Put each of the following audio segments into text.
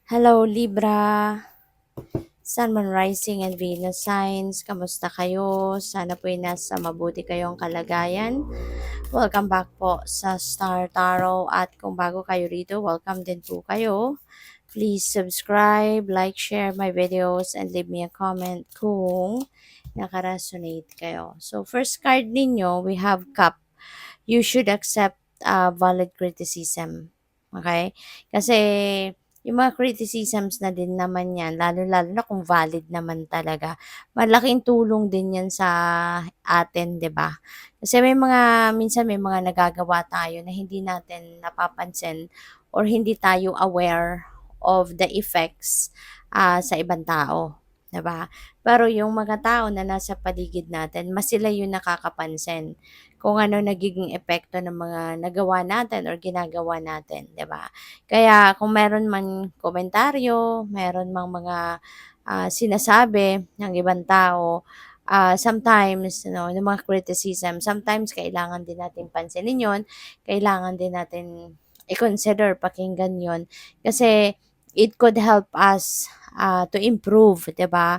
Hello Libra, Sun, Moon, Rising, and Venus signs. Kamusta kayo? Sana po ay nasa mabuti kayong kalagayan. Welcome back po sa Star Tarot at kung bago kayo rito, welcome din po kayo. Please subscribe, like, share my videos, and leave me a comment kung nakaresonate kayo. So first card ninyo, we have Cup. You should accept valid criticism. Okay? Kasi yung mga criticisms na din naman yan, lalo-lalo na kung valid naman talaga, malaking tulong din yan sa atin, 'di ba? Kasi minsan may mga nagagawa tayo na hindi natin napapansin or hindi tayo aware of the effects sa ibang tao. 'Di ba? Pero yung mga tao na nasa paligid natin, mas sila yung nakakapansin kung ano nagiging epekto ng mga nagawa natin or ginagawa natin, 'di ba? Kaya kung meron man komentaryo, meron mang mga sinasabi ng ibang tao, sometimes, yung mga criticism, sometimes kailangan din natin pansinin yon, kailangan din natin i-consider, pakinggan yon, kasi it could help us to improve, 'di ba?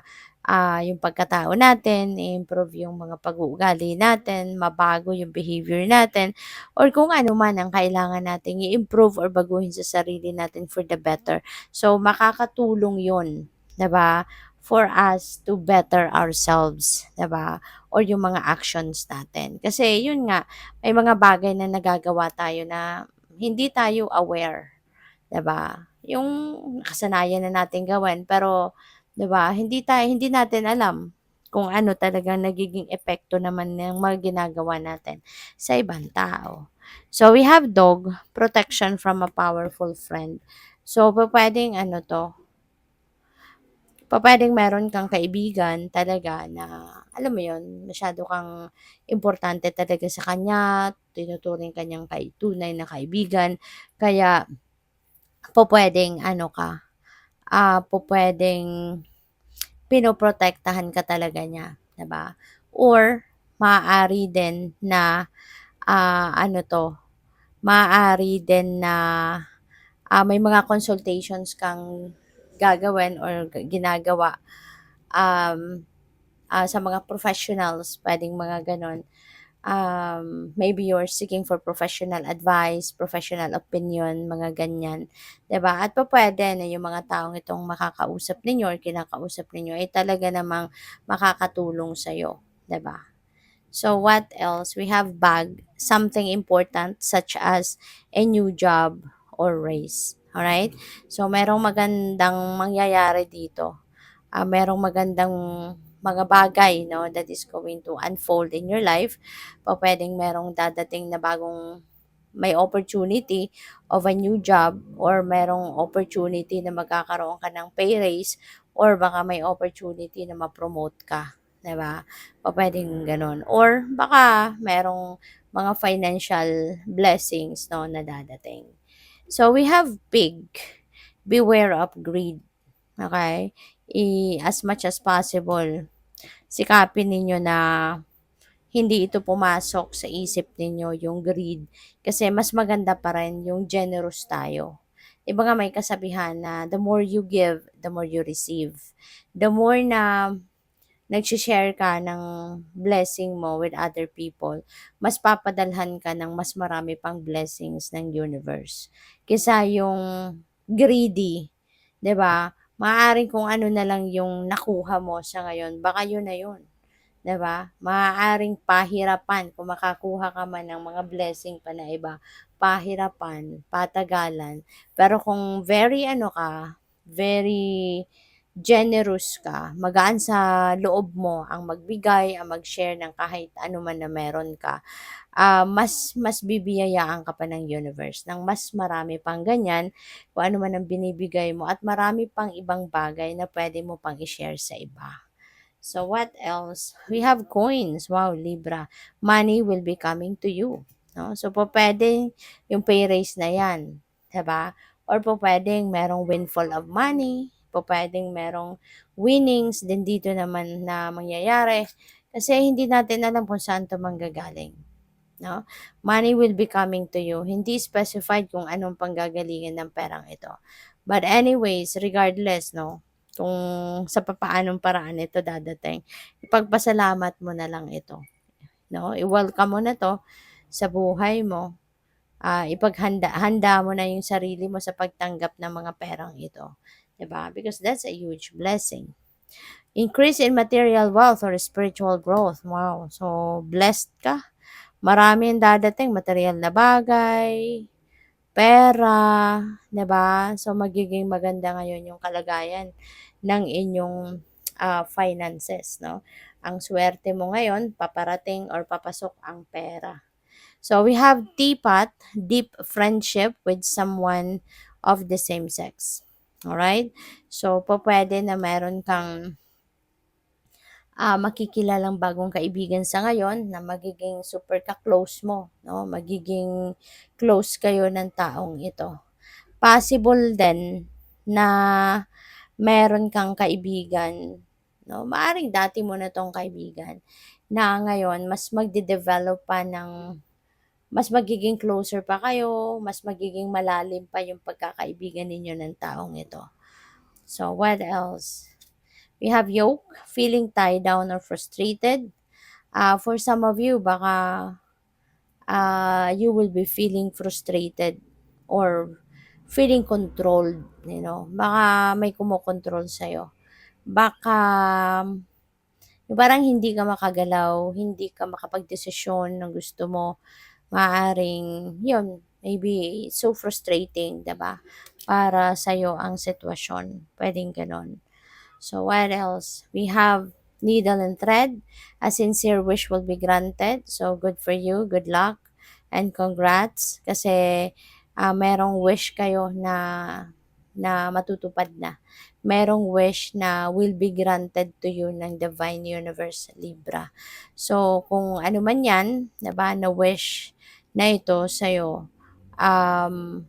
Yung pagkatao natin, i-improve yung mga pag-uugali natin, mabago yung behavior natin, or kung ano man ang kailangan natin i-improve or baguhin sa sarili natin for the better. So, makakatulong yun, 'di ba? For us to better ourselves, 'di ba? Or yung mga actions natin. Kasi yun nga, may mga bagay na nagagawa tayo na hindi tayo aware, 'di ba? Yung kasanayan na natin gawin pero 'di ba, hindi natin alam kung ano talagang nagiging epekto naman ng mga ginagawa natin sa ibang tao. So we have dog, protection from a powerful friend. So pupuwedeng ano 'to, pupuwedeng meron kang kaibigan talaga na alam mo 'yun, masyado kang importante talaga sa kanya, tinuturing ka niyang tunay na kaibigan. Kaya pupuwedeng ano ka, pupuwedeng pinoprotektahan ka talaga niya, 'di ba? Or maaari din na, ano 'to, maaari din na, may mga consultations kang gagawin or ginagawa, um, sa mga professionals, puwedeng mga gano'n. Maybe you're seeking for professional advice, professional opinion, mga ganyan, 'di ba? At pupuwede na yung mga taong itong makakausap ninyo or kinakausap ninyo ay talaga namang makakatulong sa'yo, 'di ba? So what else? We have bag, something important such as a new job or raise. Alright? So merong magandang mangyayari dito. Merong magandang mga bagay, no, that is going to unfold in your life. Pupuwedeng merong dadating na bagong may opportunity of a new job or merong opportunity na magkakaroon ka ng pay raise or baka may opportunity na ma-promote ka, 'di ba? Pupuwedeng gano'n or baka merong mga financial blessings, no, na dadating. So we have pig, beware of greed, okey? As much as possible, sikapin ninyo na hindi ito pumasok sa isip ninyo, yung greed. Kasi mas maganda pa rin yung generous tayo. 'Di ba nga may kasabihan na the more you give, the more you receive. The more na nagse-share ka ng blessing mo with other people, mas papadalhan ka ng mas marami pang blessings ng universe. Kaysa yung greedy, 'di ba? Maaaring kung ano na lang yung nakuha mo sa ngayon, baka yun na yun. 'Di ba? Maaaring pahirapan kung makakuha ka man ng mga blessing pa na iba, pahirapan, patagalan. Pero kung very ano ka, very generous ka, magaan sa loob mo ang magbigay, ang mag-share ng kahit ano man na meron ka, mas bibiyayaan ka pa ng universe ng mas marami pang ganyan, kung ano man ang binibigay mo at marami pang ibang bagay na pwede mo pang i-share sa iba. So what else? We have coins. Wow, Libra. Money will be coming to you. No? So po pwedeng yung pay raise na yan. 'Di ba? Or po pwedeng merong windfall of money. Po pwedeng merong winnings din dito naman na mangyayari. Kasi hindi natin alam kung saan to manggagaling. no? Money will be coming to you. Hindi specified kung anong panggagalingan ng perang ito. But anyways, regardless, no, kung sa papaanong paraan ito dadating, ipagpasalamat mo na lang ito, no? I-welcome mo na 'to sa buhay mo. Handa mo na yung sarili mo sa pagtanggap ng mga perang ito, 'di ba? Because that's a huge blessing. Increase in material wealth or spiritual growth. Wow. So, blessed ka. Marami ang dadating, material na bagay, pera, 'di ba? So, magiging maganda ngayon yung kalagayan ng inyong finances, no? Ang swerte mo ngayon, paparating or papasok ang pera. So, we have teapot, deep friendship with someone of the same sex. Alright? So, pwede na meron kang makikilalang bagong kaibigan sa ngayon na magiging super ka-close mo, no? Magiging close kayo ng taong ito. Possible din na meron kang kaibigan, no? Maaring dati mo na 'tong kaibigan na ngayon mas magde-develop pa ng mas magiging closer pa kayo, mas magiging malalim pa yung pagkakaibigan ninyo ng taong ito. So, what else? We have yoke, feeling tied down or frustrated. For some of you, baka you will be feeling frustrated or feeling controlled, you know. Baka may kumokontrol sa'yo. Baka yung parang hindi ka makagalaw, hindi ka makapagdesisyon ng gusto mo. Maaring, yun, maybe so frustrating, 'di ba? Para sa'yo ang sitwasyon. Pwedeng ganon. So what else? We have needle and thread. A sincere wish will be granted. So good for you. Good luck. And congrats. Kasi merong wish kayo na matutupad na. Merong wish na will be granted to you ng Divine Universe Libra. So, kung ano man yan, diba, na wish na ito sa'yo,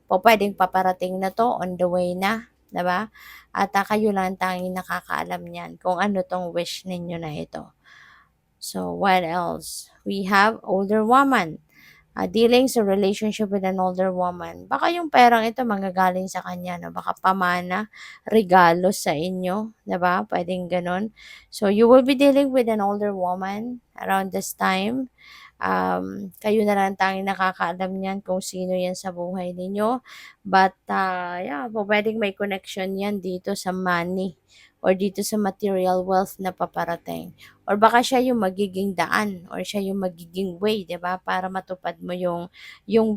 pwedeng paparating na to, on the way na, diba? At kayo lang tanging nakakaalam niyan kung ano tong wish ninyo na ito. So, what else? We have older woman. Dealing sa relationship with an older woman. Baka yung perang ito manggagaling sa kanya, no? Baka pamana, regalo sa inyo, 'di ba? Pwedeng ganun. So, you will be dealing with an older woman around this time. Kayo na lang tanging nakakaalam niyan kung sino yan sa buhay ninyo. But, yeah, pwedeng may connection yan dito sa money or dito sa material wealth na paparating. Or baka siya yung magiging daan or siya yung magiging way, 'di ba? Para matupad mo yung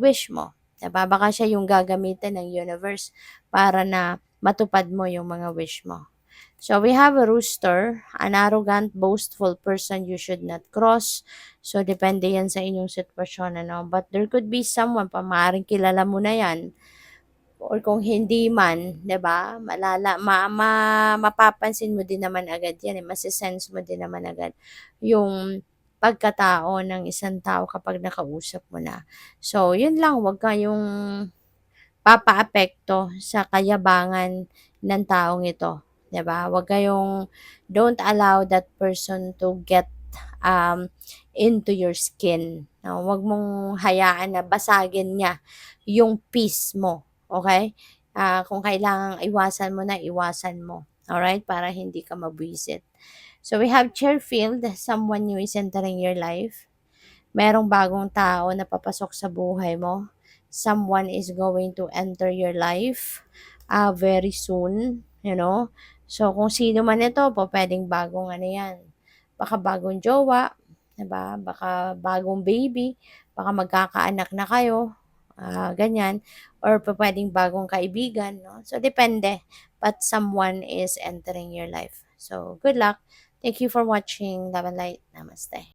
wish mo. 'Di ba? Baka siya yung gagamitin ng universe para na matupad mo yung mga wish mo. So we have a rooster, an arrogant, boastful person you should not cross. So depende yan sa inyong sitwasyon, ano. But there could be someone pa, maaaring kilala mo na yan, or kung hindi man, 'di ba? Mapapansin mo din naman agad 'yan, eh, mase-sense mo din naman agad yung pagkatao ng isang tao kapag nakausap mo na. So, 'yun lang, 'wag kayong papaapekto sa kayabangan ng taong ito, 'di ba? Don't allow that person to get into your skin. No? Huwag mong hayaan na basagin niya yung peace mo, okay? Kung kailangang iwasan mo na, iwasan mo. Alright? Para hindi ka mabwisit. So we have Cheerfield, someone new is entering your life. Merong bagong tao na papasok sa buhay mo. Someone is going to enter your life very soon, you know. So, kung sino man ito, pwedeng bagong ano yan. Baka bagong jowa, diba? Baka bagong baby, baka magkakaanak na kayo, ganyan. Or pwedeng bagong kaibigan, no? So, depende. But someone is entering your life. So, good luck. Thank you for watching. Love and light. Namaste.